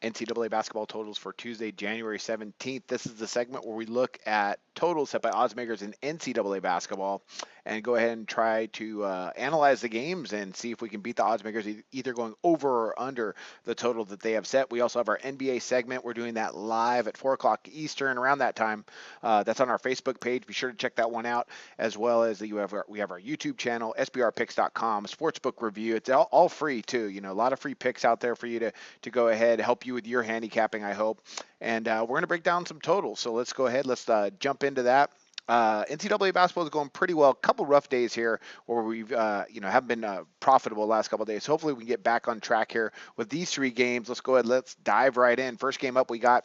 NCAA basketball totals for Tuesday, January 17th. This is the segment where we look at totals set by oddsmakers in NCAA basketball and go ahead and try to analyze the games and see if we can beat the oddsmakers either going over or under the total that they have set. We also have our NBA segment. We're doing that live at 4 o'clock Eastern around that time. That's on our Facebook page. Be sure to check that one out, as well as we have our YouTube channel, sbrpicks.com, Sportsbook review. It's all free too. A lot of free picks out there for you to go ahead, help you with your handicapping, I hope. And we're going to break down some totals. So let's go ahead. Let's jump into that. NCAA basketball is going pretty well. A couple rough days here where we've, haven't been profitable the last couple of days. So hopefully we can get back on track here with these 3 games. Let's go ahead. Let's dive right in. First game up we got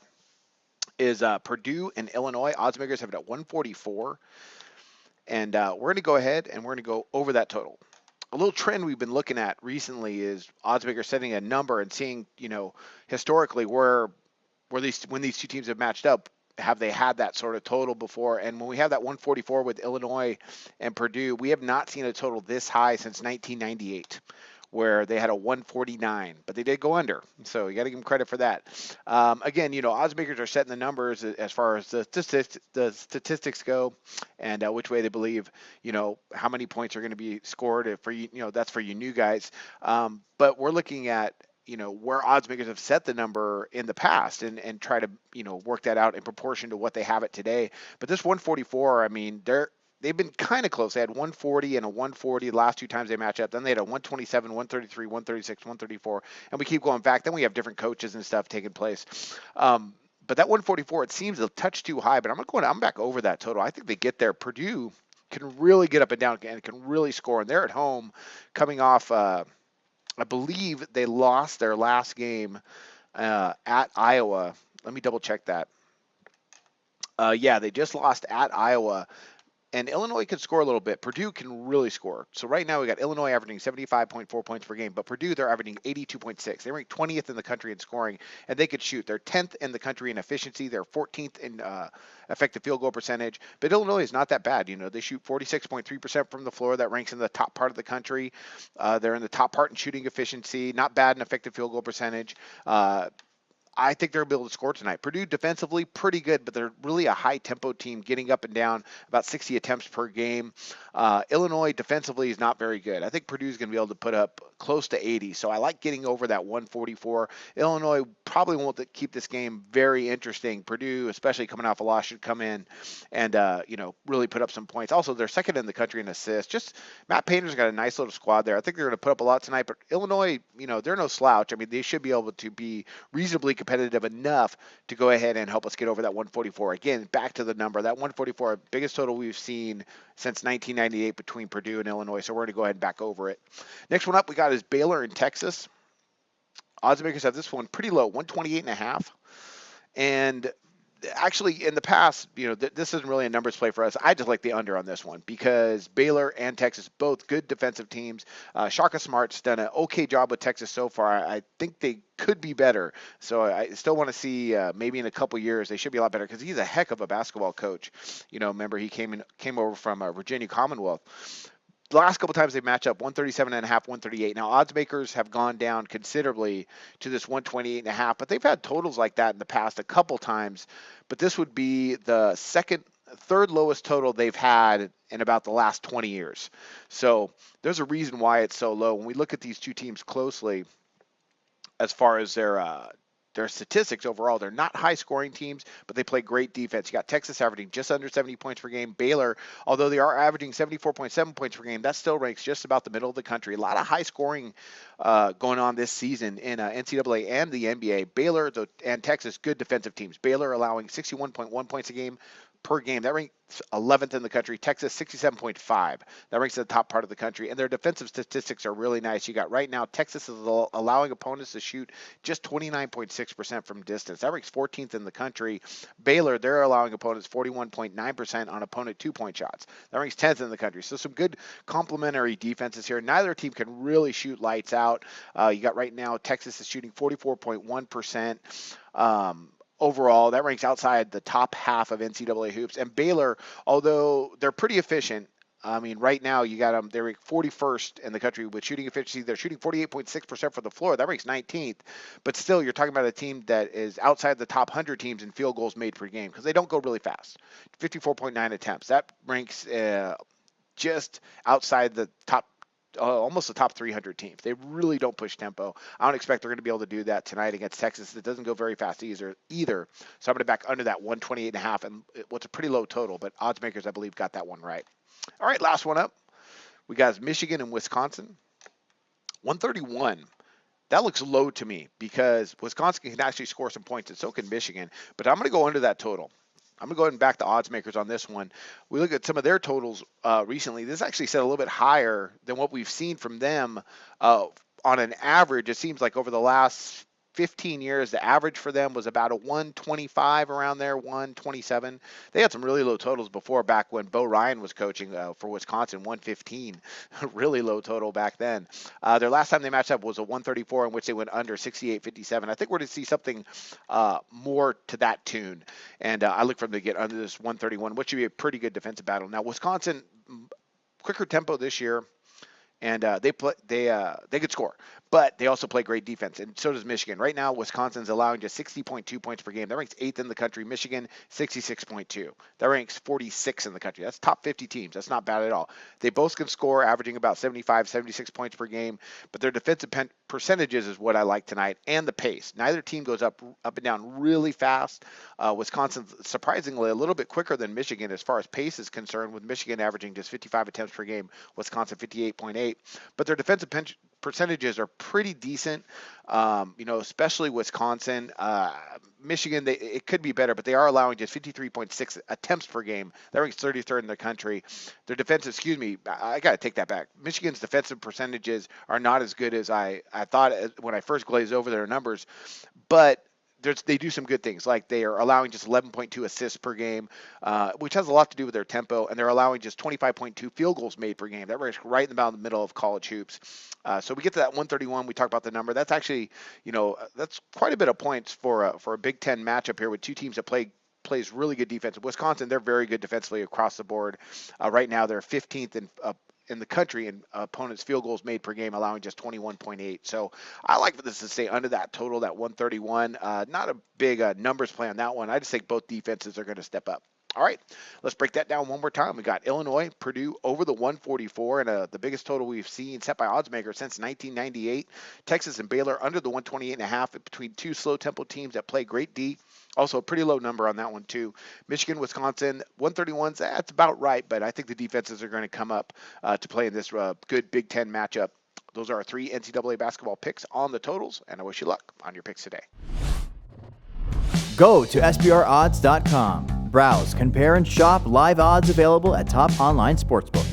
is Purdue and Illinois. Oddsmakers have it at 144. And we're going to go ahead and we're going to go over that total. A little trend we've been looking at recently is oddsmakers setting a number and seeing, historically when these 2 teams have matched up, have they had that sort of total before? And when we have that 144 with Illinois and Purdue, we have not seen a total this high since 1998, where they had a 149, but they did go under. So you got to give them credit for that. Again, oddsmakers are setting the numbers as far as the statistics go, and which way they believe, how many points are going to be scored for that's for you new guys. But we're looking at where oddsmakers have set the number in the past and try to, work that out in proportion to what they have it today. But this 144, I mean, they've been kind of close. They had 140 and a 140 the last 2 times they match up. Then they had a 127, 133, 136, 134, and we keep going back. Then we have different coaches and stuff taking place. But that 144, it seems a touch too high, but I'm back over that total. I think they get there. Purdue can really get up and down and can really score. And they're at home coming off, I believe they lost their last game at Iowa. Let me double check that. Yeah, they just lost at Iowa. And Illinois can score a little bit. Purdue can really score. So right now we got Illinois averaging 75.4 points per game, but Purdue, they're averaging 82.6. They rank 20th in the country in scoring, and they could shoot. They're 10th in the country in efficiency. They're 14th in effective field goal percentage. But Illinois is not that bad. They shoot 46.3% from the floor. That ranks in the top part of the country. They're in the top part in shooting efficiency. Not bad in effective field goal percentage. I think they'll be able to score tonight. Purdue defensively pretty good, but they're really a high-tempo team, getting up and down about 60 attempts per game. Illinois defensively is not very good. I think Purdue's going to be able to put up close to 80, so I like getting over that 144. Illinois probably won't keep this game very interesting. Purdue, especially coming off a loss, should come in and really put up some points. Also, they're second in the country in assists. Just Matt Painter's got a nice little squad there. I think they're going to put up a lot tonight, but Illinois, they're no slouch. I mean, they should be able to be reasonably competitive enough to go ahead and help us get over that 144. Again, back to the number, that 144, biggest total we've seen since 1998 between Purdue and Illinois. So we're going to go ahead and back over it. Next one up we got is Baylor and Texas. Oddsmakers have this one pretty low, 128.5. And actually, in the past, this isn't really a numbers play for us. I just like the under on this one because Baylor and Texas, both good defensive teams. Shaka Smart's done an okay job with Texas so far. I think they could be better. So I still want to see maybe in a couple years they should be a lot better because he's a heck of a basketball coach. Remember he came over from Virginia Commonwealth. The last couple times they match up, 137.5, 138. Now, oddsmakers have gone down considerably to this 128.5, but they've had totals like that in the past a couple times. But this would be the third lowest total they've had in about the last 20 years. So there's a reason why it's so low. When we look at these 2 teams closely, as far as their statistics overall, they're not high-scoring teams, but they play great defense. You got Texas averaging just under 70 points per game. Baylor, although they are averaging 74.7 points per game, that still ranks just about the middle of the country. A lot of high-scoring going on this season in NCAA and the NBA. Baylor and Texas, good defensive teams. Baylor allowing 61.1 points a game per game. That ranks 11th in the country. Texas, 67.5. That ranks in the top part of the country. And their defensive statistics are really nice. You got right now, Texas is allowing opponents to shoot just 29.6% from distance. That ranks 14th in the country. Baylor, they're allowing opponents 41.9% on opponent 2-point shots. That ranks 10th in the country. So some good complementary defenses here. Neither team can really shoot lights out. You got right now, Texas is shooting 44.1%. Overall, that ranks outside the top half of NCAA hoops. And Baylor, although they're pretty efficient, I mean, right now you got them. They're 41st in the country with shooting efficiency. They're shooting 48.6% for the floor. That ranks 19th. But still, you're talking about a team that is outside the top 100 teams in field goals made per game because they don't go really fast. 54.9 attempts. That ranks just outside the top. Almost the top 300 teams. They really don't push tempo. I don't expect they're going to be able to do that tonight against Texas. It doesn't go very fast either. So I'm going to back under that 128.5, and what's a pretty low total, but odds makers, I believe, got that one right. All right, last one up. We got Michigan and Wisconsin. 131. That looks low to me because Wisconsin can actually score some points, and so can Michigan. But I'm going to go under that total. I'm going to go ahead and back the odds makers on this one. We look at some of their totals recently. This actually set a little bit higher than what we've seen from them on an average. It seems like over the last 15 years, the average for them was about a 125 around there, 127. They had some really low totals before, back when Bo Ryan was coaching for Wisconsin, 115, really low total back then. Their last time they matched up was a 134 in which they went under 68.57. I think we're going to see something more to that tune, and I look for them to get under this 131, which should be a pretty good defensive battle. Now, Wisconsin, quicker tempo this year. And they could score, but they also play great defense, and so does Michigan. Right now, Wisconsin's allowing just 60.2 points per game. That ranks 8th in the country. Michigan, 66.2. That ranks 46 in the country. That's top 50 teams. That's not bad at all. They both can score, averaging about 75, 76 points per game, but their defensive percentages is what I like tonight, and the pace. Neither team goes up and down really fast. Wisconsin's surprisingly a little bit quicker than Michigan as far as pace is concerned, with Michigan averaging just 55 attempts per game, Wisconsin 58.8. But their defensive percentages are pretty decent, especially Wisconsin. Michigan, it could be better, but they are allowing just 53.6 attempts per game. That ranks 33rd in the country. Their defensive, I got to take that back. Michigan's defensive percentages are not as good as I thought when I first glazed over their numbers, but they do some good things, like they are allowing just 11.2 assists per game, which has a lot to do with their tempo, and they're allowing just 25.2 field goals made per game. That ranks right in the middle of college hoops. So we get to that 131. We talk about the number. That's actually, that's quite a bit of points for a Big Ten matchup here with two teams that plays really good defense. Wisconsin, they're very good defensively across the board. Right now, they're 15th in the country in opponents' field goals made per game, allowing just 21.8. So I like for this to stay under that total, that 131. Not a big numbers play on that one. I just think both defenses are going to step up. All right, let's break that down one more time. We got Illinois, Purdue over the 144, and the biggest total we've seen set by oddsmakers since 1998. Texas and Baylor under the 128.5 between two slow tempo teams that play great D. Also a pretty low number on that one too. Michigan, Wisconsin, 131's, that's about right, but I think the defenses are going to come up to play in this good Big Ten matchup. Those are our 3 NCAA basketball picks on the totals, and I wish you luck on your picks today. Go to SBRodds.com. Browse, compare, and shop live odds available at top online sportsbooks.